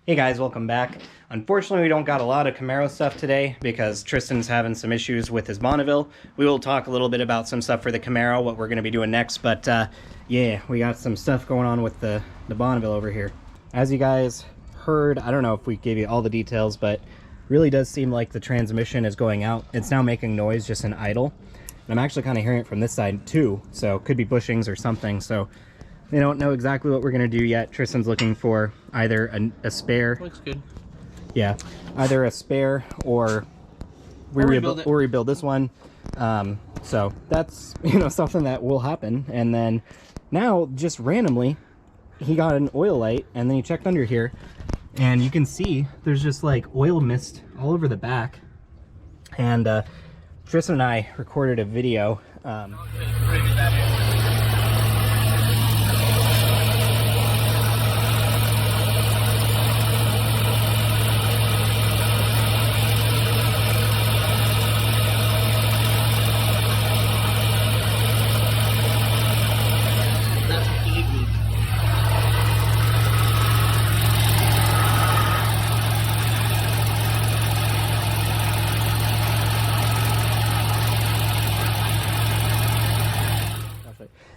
Hey guys, welcome back. Unfortunately, we don't got a lot of Camaro stuff today because Tristan's having some issues with his Bonneville. We will talk a little bit about some stuff for the Camaro, what we're going to be doing next, but yeah, we got some stuff going on with the Bonneville over here. As you guys heard, I don't know if we gave you all the details, but really does seem like the transmission is going out. It's now making noise just in idle. And I'm actually kind of hearing it from this side too, so it could be bushings or something. So we don't know exactly what we're going to do yet. Tristan's looking for either a spare. Looks good. Yeah, either a spare or we rebuild this one. So that's, you know, something that will happen. And then now, just randomly, he got an oil light, and then he checked under here, and you can see there's just like oil mist all over the back. And Tristan and I recorded a video.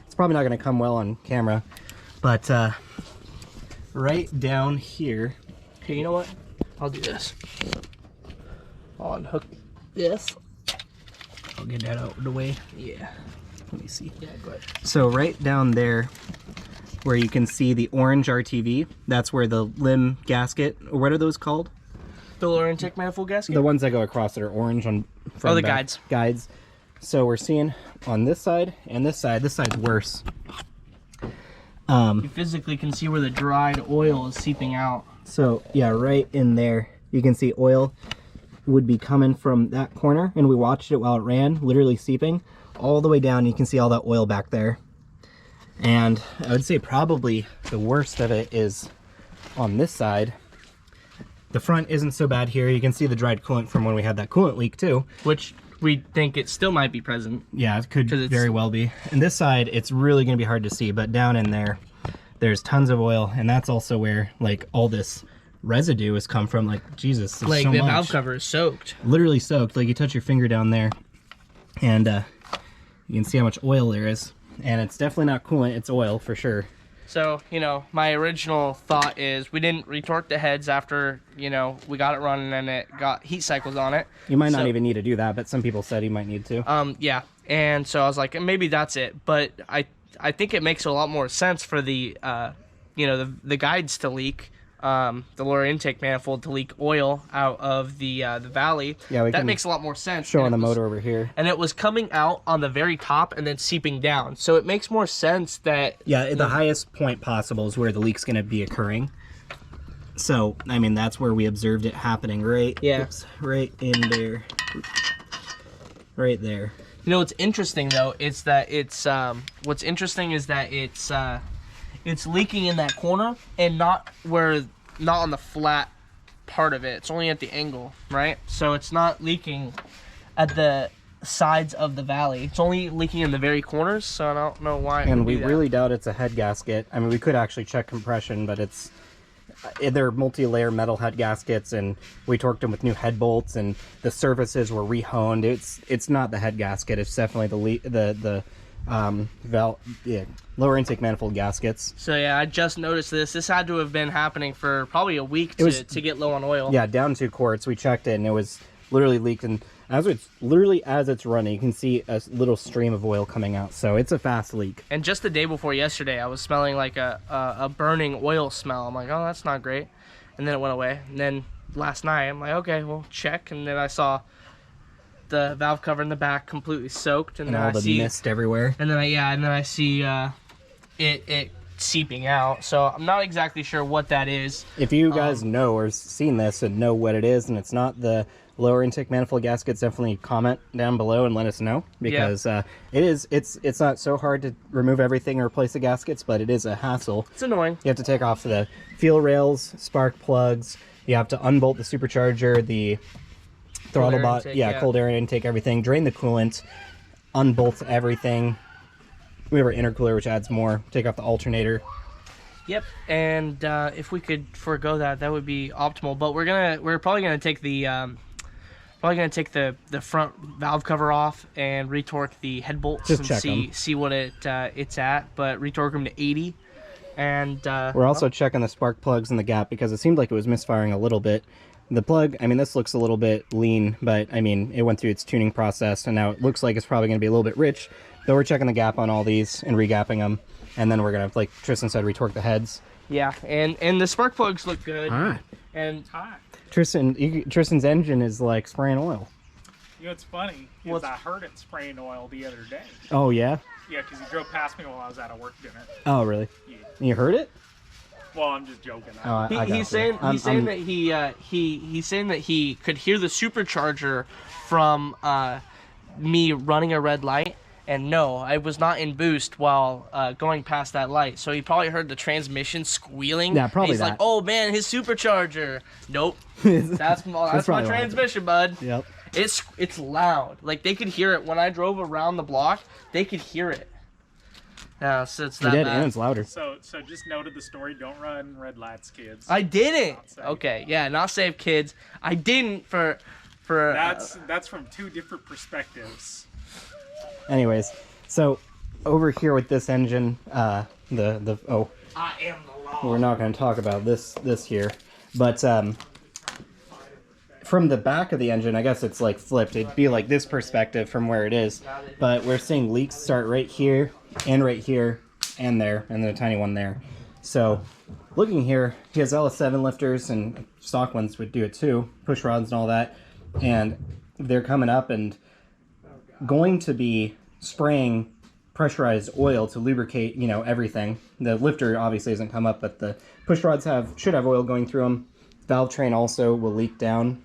It's probably not going to come well on camera, but right down here. Okay, you know what? I'll do this. I'll unhook this. I'll get that out of the way. Yeah. Let me see. Yeah, go ahead. So right down there where you can see the orange RTV, that's where the limb gasket, or what are those called? The lower intake manifold gasket? The ones that go across that are orange on front. Oh, the guides. Guides. So we're seeing on this side and this side's worse. You physically can see where the dried oil is seeping out. So yeah, right in there, you can see oil would be coming from that corner, and we watched it while it ran, literally seeping all the way down. You can see all that oil back there. And I would say probably the worst of it is on this side. The front isn't so bad here. You can see the dried coolant from when we had that coolant leak too. Which we think it still might be present. Yeah, it could very well be. And this side, it's really going to be hard to see, but down in there, there's tons of oil, and that's also where like all this residue has come from. Like, Jesus, like so the much. valve cover is soaked. Literally soaked. Like, you touch your finger down there, and you can see how much oil there is. And it's definitely not coolant, it's oil for sure. So, you know, my original thought is we didn't retorque the heads after, you know, we got it running and it got heat cycles on it. You might not even need to do that, but some people said you might need to. Yeah. And so I was like, maybe that's it. But I think it makes a lot more sense for the, you know, the guides to leak, the lower intake manifold to leak oil out of the valley. Yeah, that makes a lot more sense. Show on the motor over here. And it was coming out on the very top and then seeping down. So it makes more sense that... Yeah, the highest point possible is where the leak's going to be occurring. So, I mean, that's where we observed it happening, right? Yeah. Oops, right in there. Right there. You know what's interesting though is that it's it's leaking in that corner and not on the flat part of it. It's only at the angle, right? So it's not leaking at the sides of the valley. It's only leaking in the very corners, so I don't know why. And we really doubt it's a head gasket. I mean, we could actually check compression, but they're multi-layer metal head gaskets, and we torqued them with new head bolts, and the surfaces were re-honed. It's not the head gasket. It's definitely the lower intake manifold gaskets. So yeah, I just noticed this. This had to have been happening for probably a week to get low on oil. Yeah, down 2 quarts. We checked it, and it was literally leaked. And as it's running, you can see a little stream of oil coming out. So it's a fast leak. And just the day before yesterday, I was smelling like a burning oil smell. I'm like, oh, that's not great. And then it went away. And then last night, I'm like, okay, well, check. And then I saw the valve cover in the back completely soaked, and then all the mist everywhere. And then I see it seeping out. So I'm not exactly sure what that is. If you guys know or seen this and know what it is, and it's not the lower intake manifold gaskets, definitely comment down below and let us know, because it's not so hard to remove everything or replace the gaskets, but it is a hassle. It's annoying. You have to take off the fuel rails, spark plugs. You have to unbolt the supercharger, the throttle bot, cold air intake, everything, drain the coolant, unbolt everything. We have our intercooler, which adds more. Take off the alternator. Yep, and if we could forego that, that would be optimal. But we're probably gonna take the front valve cover off and retorque the head bolts Just and check see what it's at. But retorque them to 80, and we're also checking the spark plugs in the gap because it seemed like it was misfiring a little bit. The plug, I mean, this looks a little bit lean, but I mean, it went through its tuning process, and now it looks like it's probably going to be a little bit rich. So we're checking the gap on all these and re-gapping them, and then we're going to, like Tristan said, retorque the heads. Yeah, and the spark plugs look good. All right. And Tristan's engine is like spraying oil. You know, it's funny, is I heard it spraying oil the other day. Oh, yeah? Yeah, because he drove past me while I was out of work doing it. Oh, really? Yeah. You heard it? Well, I'm just joking. Oh, he's saying that he's saying that he could hear the supercharger from me running a red light, and no, I was not in boost while going past that light. So he probably heard the transmission squealing. Yeah, probably. He's like, "Oh man, his supercharger." Nope, that's my transmission, bud. Yep. It's loud. Like they could hear it when I drove around the block. They could hear it. Yeah, so it's that bad. And it's louder. So just noted the story. Don't run red lights, kids. I didn't. Okay, yeah, not safe, kids. I didn't for. That's from two different perspectives. Anyways, so over here with this engine, I am the law. We're not going to talk about this here, but from the back of the engine, I guess it's like flipped. It'd be like this perspective from where it is, but we're seeing leaks start right here and there, and then a tiny one there. So looking here, he has LS7 lifters, and stock ones would do it too, push rods and all that, and they're coming up and going to be spraying pressurized oil to lubricate, you know, everything. The lifter obviously doesn't come up, but the push rods should have oil going through them. Valve train also will leak down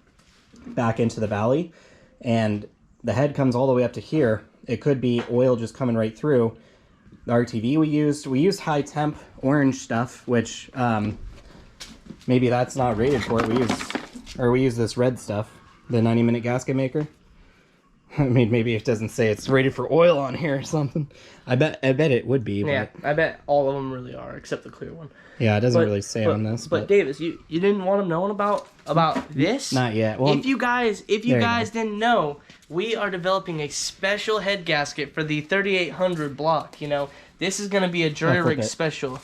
back into the valley, and the head comes all the way up to here. It could be oil just coming right through. The RTV we used high temp orange stuff, which maybe that's not rated for it. We use this red stuff, the 90-minute gasket maker. I mean, maybe it doesn't say it's rated for oil on here or something. I bet it would be. But... yeah, I bet all of them really are, except the clear one. Yeah, it doesn't really say on this. But Davis, you didn't want them knowing about this? Not yet. Well, if you guys didn't know, we are developing a special head gasket for the 3800 block. You know, this is going to be a jury rig special.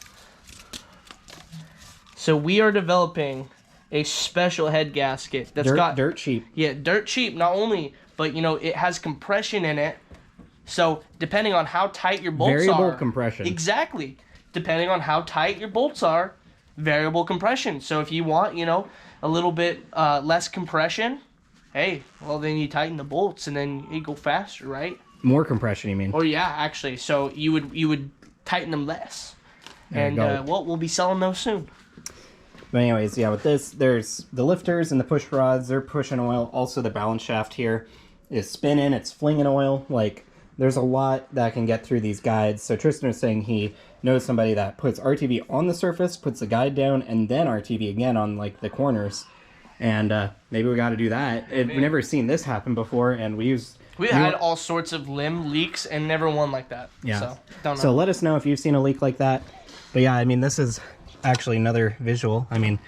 So we are developing a special head gasket that's got dirt cheap. Yeah, dirt cheap. Not only, but you know, it has compression in it. So depending on how tight your bolts are, variable compression. Exactly. Depending on how tight your bolts are, variable compression. So if you want, you know, a little bit less compression, hey, well then you tighten the bolts and then you go faster, right? More compression, you mean? Oh yeah, actually. So you would tighten them less, and we'll be selling those soon. But anyways, yeah, with this, there's the lifters and the push rods. They're pushing oil. Also, the balance shaft here is spinning. It's flinging oil. Like, there's a lot that can get through these guides. So Tristan was saying he knows somebody that puts RTV on the surface, puts the guide down, and then RTV again on, like, the corners. And maybe we got to do that. We've never seen this happen before, and we had all sorts of limb leaks and never one like that. Yeah. So, don't know. So let us know if you've seen a leak like that. But yeah, I mean, this is actually another visual. I mean,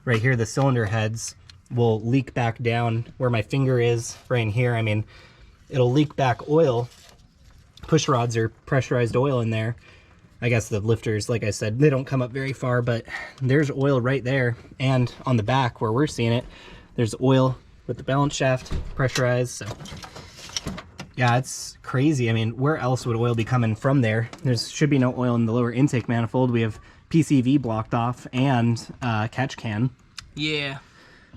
right here, the cylinder heads will leak back down where my finger is right in here. I mean, it'll leak back oil. Push rods are pressurized oil in there. I guess the lifters, like I said, they don't come up very far, but there's oil right there. And on the back where we're seeing it, there's oil with the balance shaft pressurized. So yeah, it's crazy. I mean, where else would oil be coming from there? There should be no oil in the lower intake manifold. We have PCV blocked off and catch can. Yeah.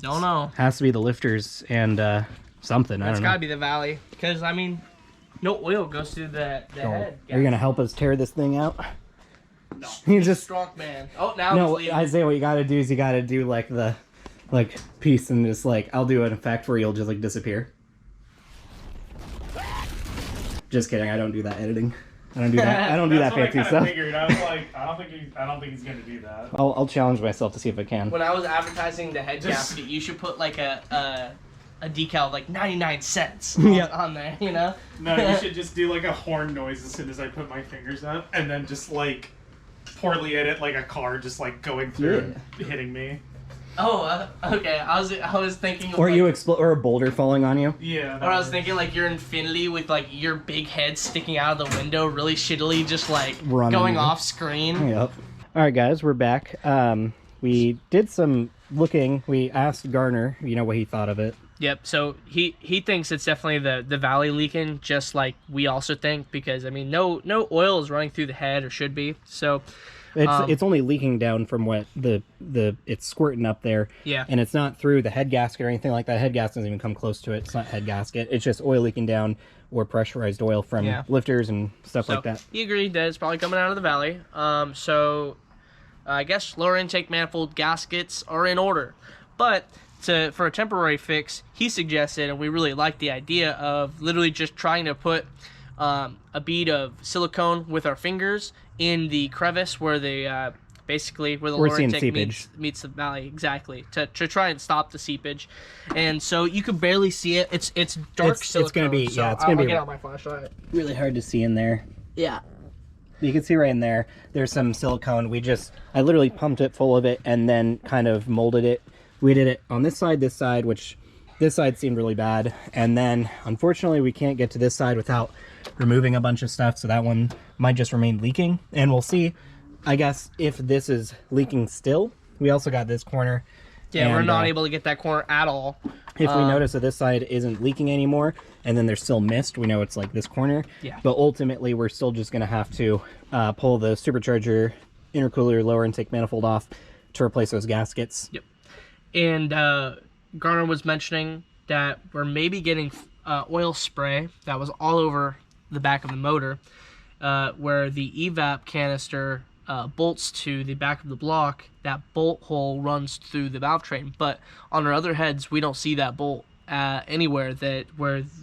Don't know. Has to be the lifters and something. I don't know. It's got to be the valley. Because, I mean, no oil goes through the head. Are you going to help us tear this thing out? No. You just strong man. Oh, now no, Isaiah, what you got to do is you got to do like the piece and just like, I'll do an effect where you'll just like disappear. Just kidding. I don't do that editing. I don't do that. I don't do that fancy stuff. I figured. I was like, I don't think he's gonna do that. I'll challenge myself to see if I can. When I was advertising the head gasket, you should put like a decal of like 99 cents on there, you know? No, you should just do like a horn noise as soon as I put my fingers up, and then just like poorly hit it, like a car just like going through and hitting me. Oh, okay. I was thinking. Of, Or like, or a boulder falling on you. Yeah. Or I was thinking like your Infinity with like your big head sticking out of the window, really shittily, just like going off screen. Yep. All right, guys, we're back. We did some looking. We asked Garner, what he thought of it. Yep. So he thinks it's definitely the valley leaking, just like we also think, because I mean no oil is running through the head or should be. So it's only leaking down from what it's squirting up there. Yeah. And it's not through the head gasket or anything like that. Head gasket doesn't even come close to it. It's not head gasket. It's just oil leaking down or pressurized oil from lifters and stuff like that. He agreed that it's probably coming out of the valley. So I guess lower intake manifold gaskets are in order, but for a temporary fix, he suggested, and we really like the idea of literally just trying to put a bead of silicone with our fingers in the crevice where the basically where the lower intake meets the valley, exactly, to try and stop the seepage. And so you could barely see it. It's dark silicone. It's gonna be so it's gonna be get out my flashlight. Really hard to see in there. Yeah. You can see right in there. There's some silicone. I literally pumped it full of it and then kind of molded it. We did it on this side, which this side seemed really bad. And then, unfortunately, we can't get to this side without removing a bunch of stuff. So that one might just remain leaking. And we'll see, I guess, if this is leaking still. We also got this corner. Yeah, we're not able to get that corner at all. If we notice that this side isn't leaking anymore, and then there's still mist, we know it's like this corner. Yeah. But ultimately, we're still just going to have to pull the supercharger intercooler lower intake manifold off to replace those gaskets. Yep. And Garner was mentioning that we're maybe getting oil spray that was all over the back of the motor, where the evap canister bolts to the back of the block. That bolt hole runs through the valve train, but on our other heads, we don't see that bolt anywhere.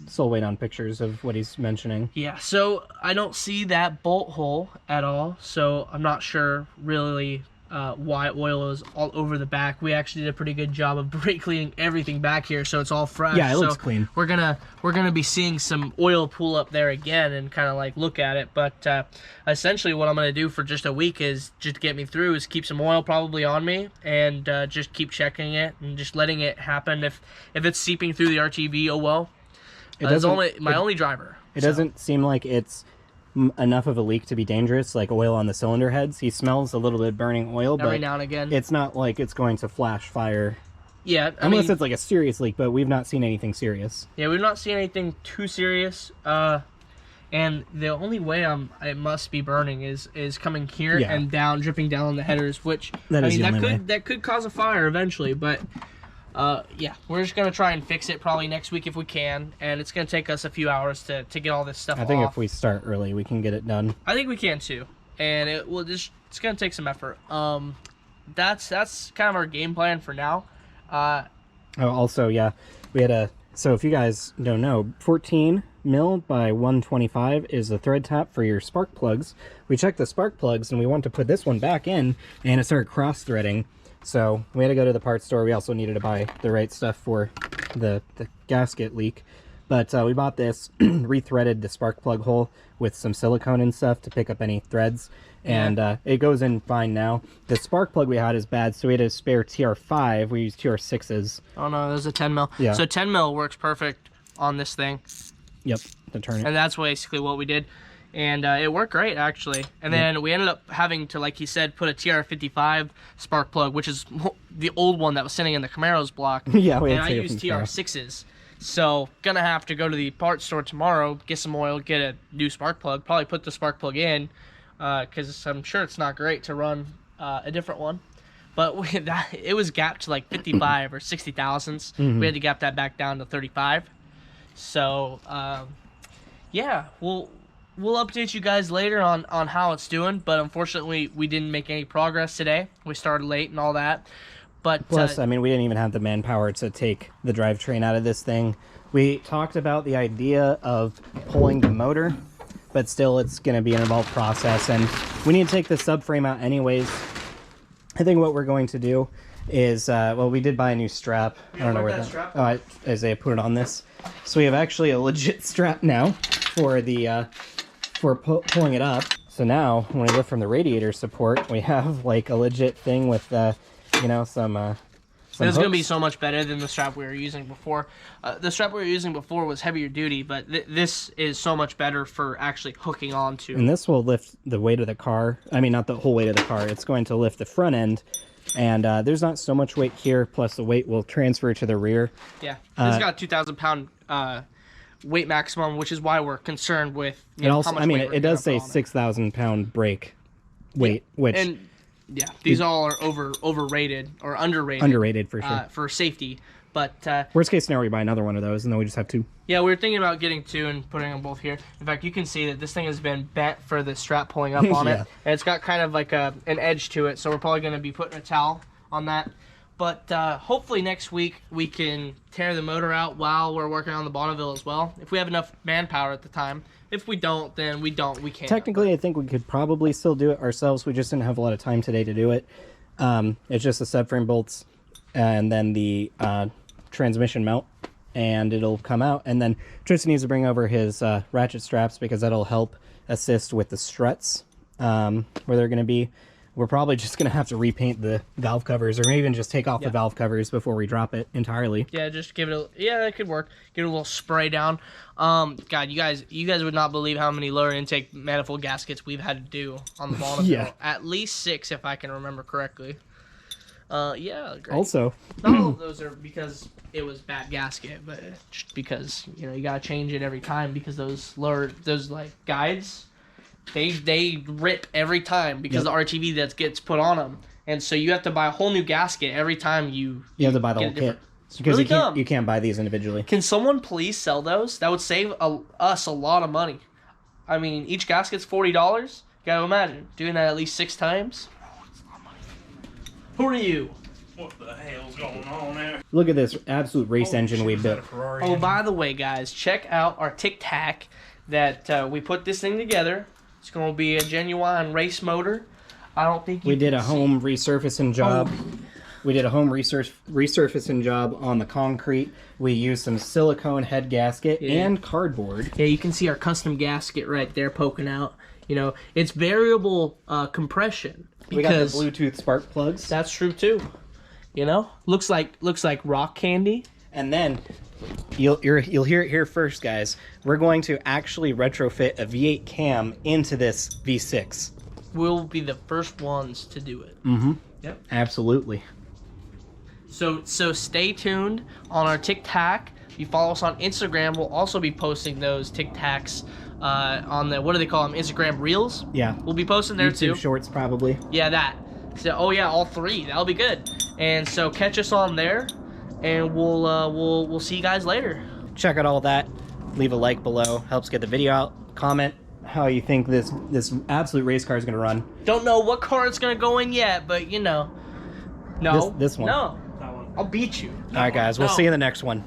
Still waiting on pictures of what he's mentioning. Yeah, so I don't see that bolt hole at all, so I'm not sure really why oil is all over the back. We actually did a pretty good job of brake cleaning everything back here, so it's all fresh. Yeah, it looks clean. We're gonna be seeing some oil pool up there again and kind of like look at it. But essentially, what I'm gonna do for just a week is just to get me through is keep some oil probably on me and just keep checking it and just letting it happen. If it's seeping through the RTV, oh well. It's only my only driver. It doesn't seem like it's enough of a leak to be dangerous, like oil on the cylinder heads. He smells a little bit burning oil, but every now and again. It's not like it's going to flash fire. Yeah, unless it's like a serious leak, but we've not seen anything serious. Yeah, we've not seen anything too serious. And the only way it must be burning is coming here and down, dripping down on the headers, which that could cause a fire eventually, but yeah, we're just gonna try and fix it probably next week if we can, and it's gonna take us a few hours to get all this stuff off. I think if we start early, we can get it done. I think we can too, and it's gonna take some effort. That's kind of our game plan for now. Also, yeah, we had so if you guys don't know, 14 mil by 125 is the thread tap for your spark plugs. We checked the spark plugs and we want to put this one back in, and it started cross threading. So we had to go to the parts store. We also needed to buy the right stuff for the gasket leak. But we bought this, rethreaded the spark plug hole with some silicone and stuff to pick up any threads. And it goes in fine now. The spark plug we had is bad, so we had a spare TR5. We used TR6s. Oh no, there's a 10 mil. Yeah. So 10 mil works perfect on this thing. Yep, to turn it. And that's basically what we did. And it worked great, actually. And then we ended up having to, like he said, put a TR55 spark plug, which is the old one that was sitting in the Camaro's block. Yeah, and I used TR6s. So, gonna have to go to the parts store tomorrow, get some oil, get a new spark plug, probably put the spark plug in, because I'm sure it's not great to run a different one. But it was gapped to like 55 or 60 thousandths. We had to gap that back down to 35. So, yeah, we'll update you guys later on how it's doing, but unfortunately we didn't make any progress today. We started late and all that. But plus, I mean, we didn't even have the manpower to take the drivetrain out of this thing. We talked about the idea of pulling the motor, but still it's going to be an involved process, and we need to take the subframe out anyways. I think what we're going to do is, well, we did buy a new strap. I don't know where that strap. Oh, Isaiah put it on this. So we have actually a legit strap now for the pulling it up. So now, when we lift from the radiator support, we have like a legit thing with, you know, some it's going to be so much better than the strap we were using before. The strap we were using before was heavier duty, but this is so much better for actually hooking onto. And this will lift the weight of the car. I mean, not the whole weight of the car. It's going to lift the front end. And there's not so much weight here, plus the weight will transfer to the rear. Yeah, it's got a 2,000 pound weight maximum, which is why we're concerned with. You know, also, how much I mean, weight it does say 6,000 pound brake weight, which and yeah, these all are overrated or underrated. Underrated for sure. For safety, but worst case scenario, we buy another one of those, and then we just have 2. yeah, we were thinking about getting 2 and putting them both here. In fact, you can see that this thing has been bent for the strap pulling up on Yeah. it, and it's got kind of like an edge to it. So we're probably going to be putting a towel on that. But hopefully next week we can tear the motor out while we're working on the Bonneville as well. If we have enough manpower at the time. If we don't, then we don't. We can't. Technically, I think we could probably still do it ourselves. We just didn't have a lot of time today to do it. It's just the subframe bolts and then the transmission mount, and it'll come out. And then Tristan needs to bring over his ratchet straps because that'll help assist with the struts where they're going to be. We're probably just going to have to repaint the valve covers, or even just take off the valve covers before we drop it entirely. Yeah, just give it a... Yeah, that could work. Give it a little spray down. God, you guys would not believe how many lower intake manifold gaskets we've had to do on the Bonneville. Yeah. At least 6, if I can remember correctly. Yeah, great. Also, not all of those are because it was bad gasket, but just because, you know, you got to change it every time because those like guides... They rip every time because the RTV that gets put on them, and so you have to buy a whole new gasket every time you have to buy the whole kit because really you can't buy these individually. Can someone please sell those? That would save us a lot of money. I mean, each gasket's $40. Gotta imagine doing that at least 6 times. Who are you? What the hell's going on there? Look at this absolute race engine we built. Oh, by the way, guys, check out our Tic Tac that we put this thing together. It's going to be a genuine race motor. I don't think we did a home resurfacing job. We did a home resurfacing job on the concrete. We used some silicone head gasket and cardboard. Yeah, you can see our custom gasket right there poking out. You know, it's variable compression. We got the Bluetooth spark plugs. That's true too. You know, looks like rock candy. And then you'll hear it here first, guys. We're going to actually retrofit a V8 cam into this V6. We'll be the first ones to do it. Mm-hmm. Yep. Absolutely. So stay tuned on our Tic Tac. If you follow us on Instagram, we'll also be posting those Tic Tacs on the, what do they call them? Instagram Reels? Yeah. We'll be posting there too. YouTube Shorts, probably. Yeah, that. So, oh yeah, all 3. That'll be good. And so catch us on there. And we'll see you guys later. Check out all that. Leave a like below. Helps get the video out. Comment how you think this absolute race car is going to run. Don't know what car it's going to go in yet, but you know. No. This one. No. I'll beat you. All right, guys. We'll see you in the next one.